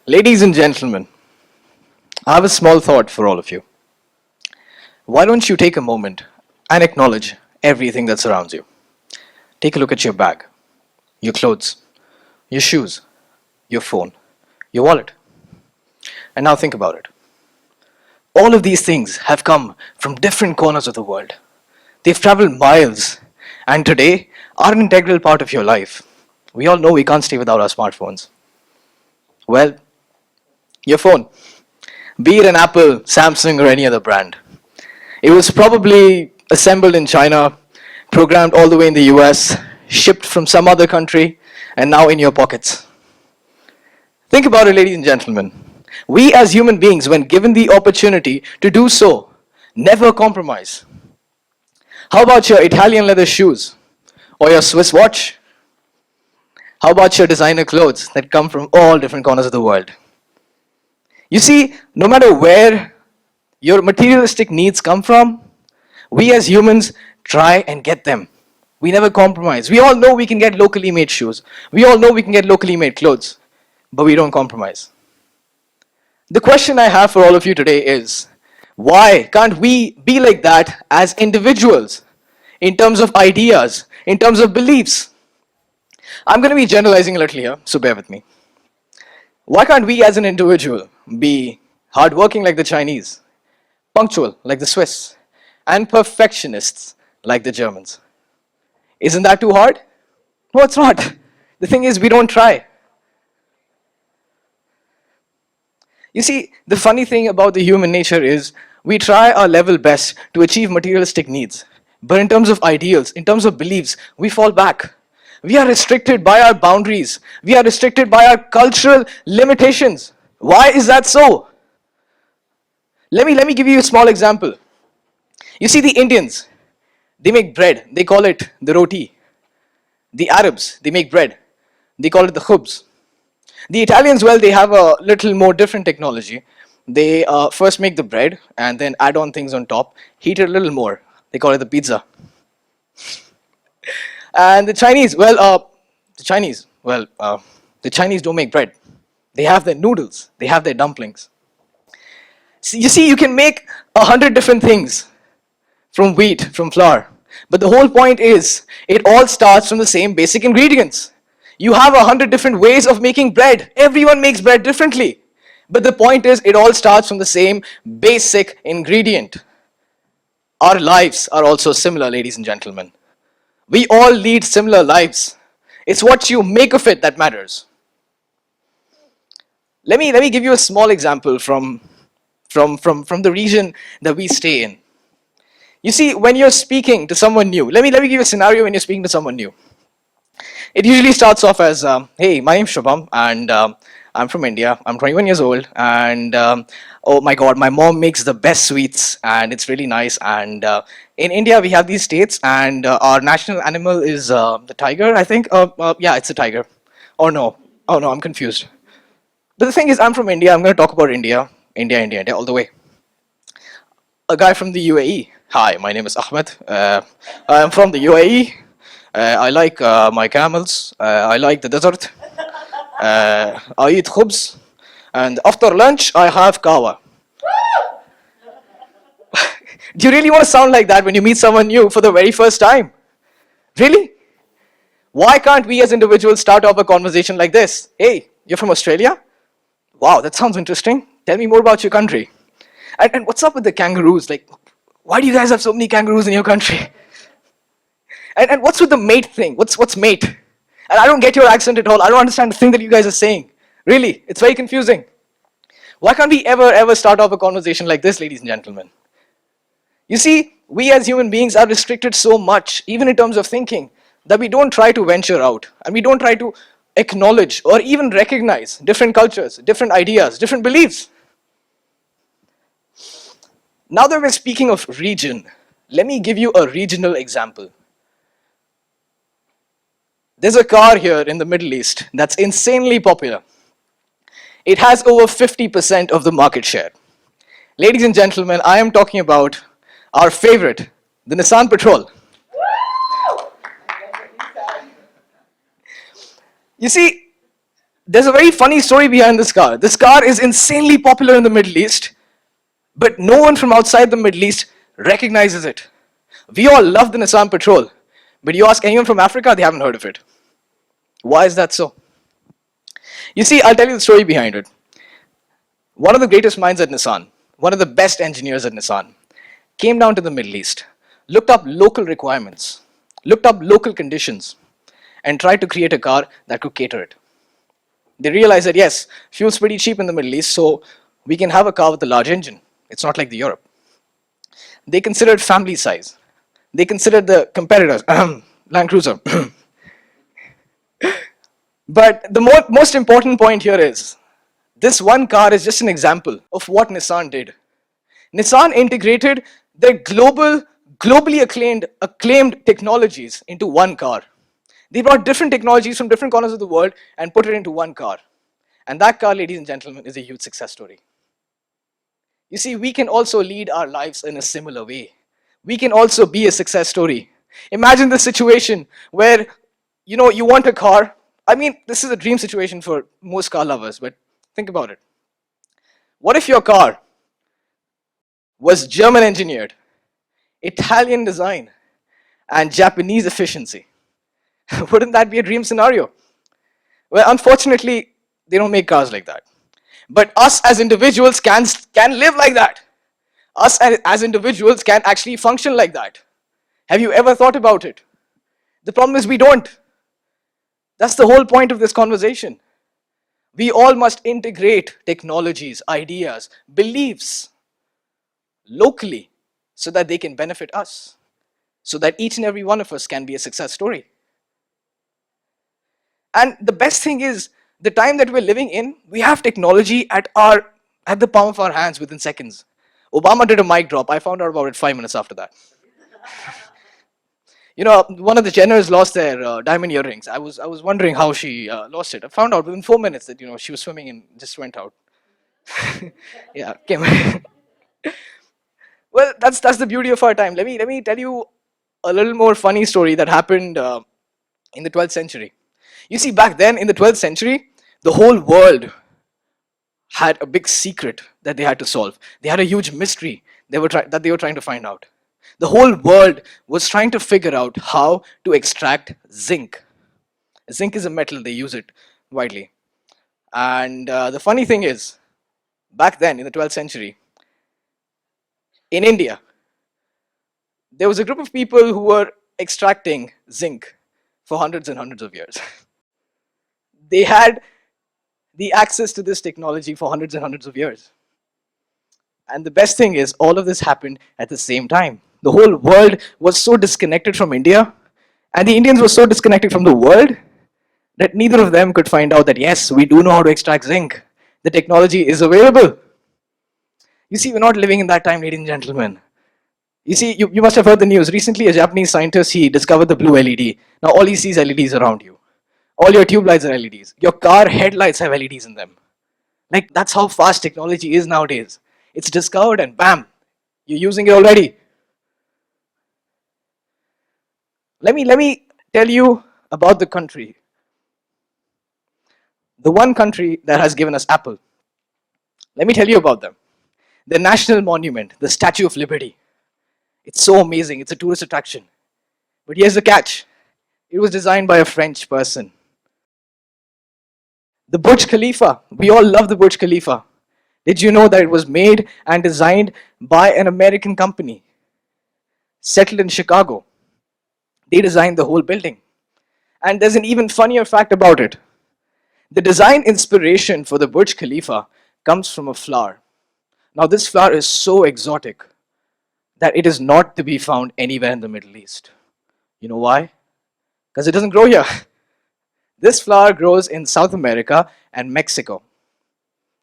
Ladies and gentlemen, I have a small thought for all of you. Why don't you take a moment and acknowledge everything that surrounds you? Take a look at your bag, your clothes, your shoes, your phone, your wallet. And now think about it. All of these things have come from different corners of the world. They've traveled miles and today are an integral part of your life. We all know we can't stay without our smartphones. Well, your phone, be it an Apple, Samsung, or any other brand. It was probably assembled in China, programmed all the way in the US, shipped from some other country, and now in your pockets. Think about it, ladies and gentlemen. We as human beings, when given the opportunity to do so, never compromise. How about your Italian leather shoes or your Swiss watch? How about your designer clothes that come from all different corners of the world? You see, no matter where your materialistic needs come from, we as humans try and get them. We never compromise. We all know we can get locally made shoes. We all know we can get locally made clothes, but we don't compromise. The question I have for all of you today is, why can't we be like that as individuals in terms of ideas, in terms of beliefs? I'm going to be generalizing a little here, so bear with me. Why can't we as an individual be hardworking like the Chinese, punctual like the Swiss, and perfectionists like the Germans? Isn't that too hard? No, it's not. The thing is, we don't try. You see, the funny thing about the human nature is we try our level best to achieve materialistic needs. But in terms of ideals, in terms of beliefs, we fall back. We are restricted by our boundaries. We are restricted by our cultural limitations. Why is that so? Let me give you a small example. You see, the Indians, they make bread. They call it the roti. The Arabs, they make bread. They call it the khubz. The Italians, well, they have a little more different technology. They first make the bread and then add on things on top, heat it a little more. They call it the pizza. And the Chinese, the Chinese don't make bread. They have their noodles. They have their dumplings. So you see, you can make 100 different things from wheat, from flour. But the whole point is, it all starts from the same basic ingredients. You have 100 different ways of making bread. Everyone makes bread differently. But the point is, it all starts from the same basic ingredient. Our lives are also similar, ladies and gentlemen. We all lead similar lives. It's what you make of it that matters. Let me give you a small example from the region that we stay in. You see, when you're speaking to someone new, let me give you a scenario when you're speaking to someone new. It usually starts off as, hey, my name's Shubham, and I'm from India. I'm 21 years old, and oh my God, my mom makes the best sweets, and it's really nice. And in India, we have these states, and our national animal is the tiger, I think. Yeah, it's a tiger. Or no. Oh no, I'm confused. But the thing is, I'm from India. I'm going to talk about India. India, all the way. A guy from the UAE. Hi, my name is Ahmed. I'm from the UAE. I like my camels. I like the desert. I eat khubz. And after lunch, I have kawa. Do you really want to sound like that when you meet someone new for the very first time? Really? Why can't we as individuals start off a conversation like this? Hey, you're from Australia? Wow, that sounds interesting. Tell me more about your country. And what's up with the kangaroos? Like, why do you guys have so many kangaroos in your country? And what's with the mate thing? What's mate? And I don't get your accent at all. I don't understand the thing that you guys are saying. Really, it's very confusing. Why can't we ever start off a conversation like this, ladies and gentlemen? You see, we as human beings are restricted so much, even in terms of thinking, that we don't try to venture out. And we don't try to acknowledge or even recognize different cultures, different ideas, different beliefs. Now that we're speaking of region, let me give you a regional example. There's a car here in the Middle East that's insanely popular. It has over 50% of the market share. Ladies and gentlemen, I am talking about our favorite, the Nissan Patrol. You see, There's a very funny story behind this car. This car is insanely popular in the Middle East, but no one from outside the Middle East recognizes it. We all love the Nissan Patrol, but you ask anyone from Africa, they haven't heard of it. Why is that so? You see, I'll tell you the story behind it. One of the greatest minds at Nissan, one of the best engineers at Nissan, came down to the Middle East, looked up local requirements, looked up local conditions, and tried to create a car that could cater it. They realized that yes, fuel's pretty cheap in the Middle East, so we can have a car with a large engine. It's not like the Europe. They considered family size. They considered the competitors, Land Cruiser. But the most important point here is, this one car is just an example of what Nissan did. Nissan integrated their globally acclaimed technologies into one car. They brought different technologies from different corners of the world and put it into one car. And that car, ladies and gentlemen, is a huge success story. You see, we can also lead our lives in a similar way. We can also be a success story. Imagine the situation where, you want a car. I mean, this is a dream situation for most car lovers, but think about it. What if your car was German engineered, Italian design, and Japanese efficiency? Wouldn't that be a dream scenario? Well, unfortunately, they don't make cars like that. But us as individuals can live like that. Us as individuals can actually function like that. Have you ever thought about it? The problem is we don't. That's the whole point of this conversation. We all must integrate technologies, ideas, beliefs locally so that they can benefit us, so that each and every one of us can be a success story. And the best thing is, the time that we're living in, we have technology at the palm of our hands within seconds. Obama did a mic drop. I found out about it 5 minutes after that. One of the Jenners lost their diamond earrings. I was wondering how she lost it. I found out within 4 minutes that she was swimming and just went out. Yeah, came. Well, that's the beauty of our time. Let me tell you a little more funny story that happened in the 12th century. You see, back then in the 12th century, the whole world had a big secret that they had to solve. They had a huge mystery that they were trying to find out. The whole world was trying to figure out how to extract zinc. Zinc is a metal, they use it widely. And the funny thing is, back then in the 12th century, in India, there was a group of people who were extracting zinc for hundreds and hundreds of years. They had the access to this technology for hundreds and hundreds of years. And the best thing is, all of this happened at the same time. The whole world was so disconnected from India, and the Indians were so disconnected from the world, that neither of them could find out that yes, we do know how to extract zinc. The technology is available. You see, we're not living in that time, ladies and gentlemen. You see, you must have heard the news. Recently, a Japanese scientist, he discovered the blue LED. Now all he sees LEDs around you. All your tube lights are LEDs. Your car headlights have LEDs in them. Like, that's how fast technology is nowadays. It's discovered and bam, you're using it already. Let me tell you about the country. The one country that has given us Apple. Let me tell you about them. The national monument, the Statue of Liberty. It's so amazing. It's a tourist attraction. But here's the catch. It was designed by a French person. The Burj Khalifa. We all love the Burj Khalifa. Did you know that it was made and designed by an American company settled in Chicago? They designed the whole building. And there's an even funnier fact about it. The design inspiration for the Burj Khalifa comes from a flower. Now, this flower is so exotic that it is not to be found anywhere in the Middle East. You know why? Because it doesn't grow here. This flower grows in South America and Mexico.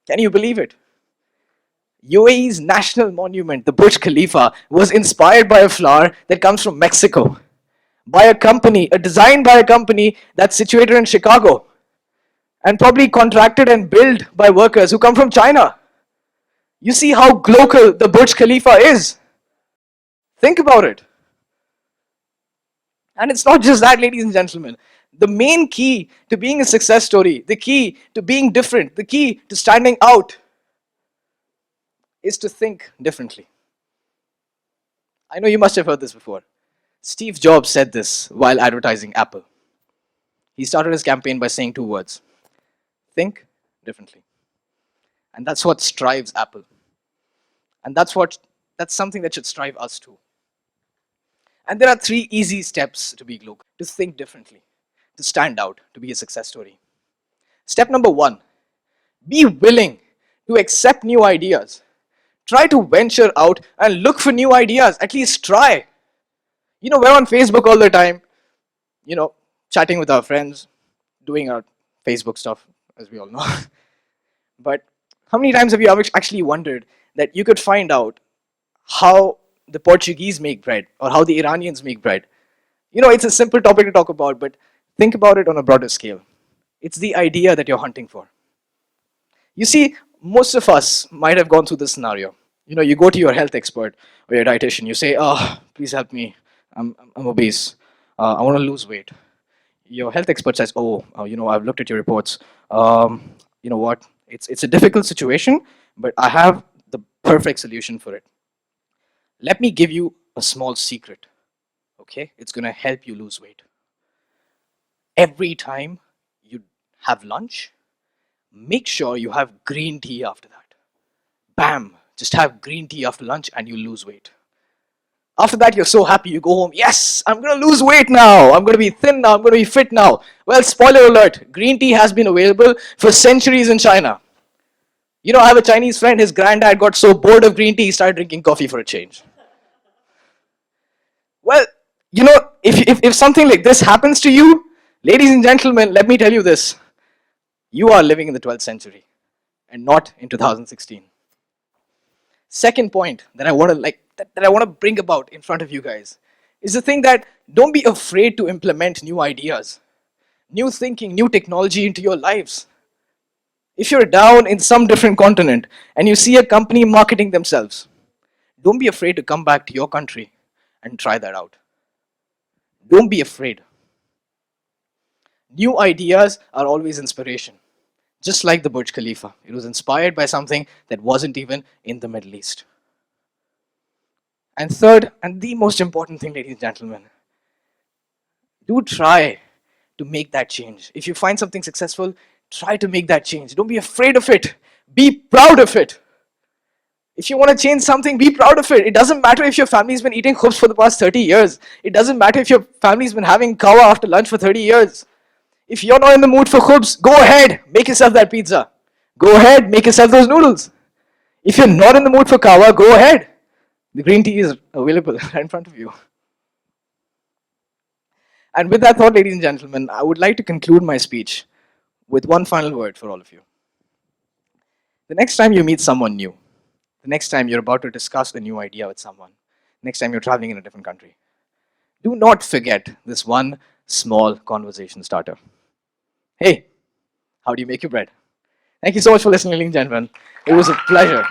Can you believe it? UAE's national monument, the Burj Khalifa, was inspired by a flower that comes from Mexico, by a company, designed by a company that's situated in Chicago, and probably contracted and built by workers who come from China. You see how global the Burj Khalifa is. Think about it. And it's not just that, ladies and gentlemen. The main key to being a success story, the key to being different, the key to standing out is to think differently. I know you must have heard this before. Steve Jobs said this while advertising Apple. He started his campaign by saying two words: think differently. And that's what strives Apple. And that's something that should strive us too. And there are three easy steps to be global, to think differently, to stand out, to be a success story. Step number one, be willing to accept new ideas. Try to venture out and look for new ideas. At least try. We're on Facebook all the time, chatting with our friends, doing our Facebook stuff, as we all know. But how many times have you actually wondered that you could find out how the Portuguese make bread or how the Iranians make bread? It's a simple topic to talk about, but think about it on a broader scale. It's the idea that you're hunting for. You see, most of us might have gone through this scenario. You go to your health expert or your dietitian, you say, "Oh, please help me. I'm obese. I want to lose weight." Your health expert says, "Oh, I've looked at your reports. You know what? It's a difficult situation, but I have the perfect solution for it. Let me give you a small secret, okay? It's going to help you lose weight. Every time you have lunch, make sure you have green tea after that. Bam! Just have green tea after lunch and you lose weight. After that, you're so happy, you go home, yes, I'm going to lose weight now. I'm going to be thin now. I'm going to be fit now. Well, spoiler alert, green tea has been available for centuries in China. I have a Chinese friend, his granddad got so bored of green tea, he started drinking coffee for a change. Well, if something like this happens to you, ladies and gentlemen, let me tell you this. You are living in the 12th century and not in 2016. Second point that I want to bring about in front of you guys is the thing that don't be afraid to implement new ideas, new thinking, new technology into your lives. If you're down in some different continent and you see a company marketing themselves, don't be afraid to come back to your country and try that out. Don't be afraid. New ideas are always inspiration. Just like the Burj Khalifa, it was inspired by something that wasn't even in the Middle East. And third, and the most important thing, ladies and gentlemen, do try to make that change. If you find something successful, try to make that change. Don't be afraid of it. Be proud of it. If you want to change something, be proud of it. It doesn't matter if your family's been eating khubs for the past 30 years. It doesn't matter if your family's been having kawa after lunch for 30 years. If you're not in the mood for khubs, go ahead, make yourself that pizza. Go ahead, make yourself those noodles. If you're not in the mood for kawa, go ahead. The green tea is available right in front of you. And with that thought, ladies and gentlemen, I would like to conclude my speech with one final word for all of you. The next time you meet someone new, the next time you're about to discuss a new idea with someone, next time you're traveling in a different country, do not forget this one small conversation starter. Hey, how do you make your bread? Thank you so much for listening, ladies and gentlemen. It was a pleasure.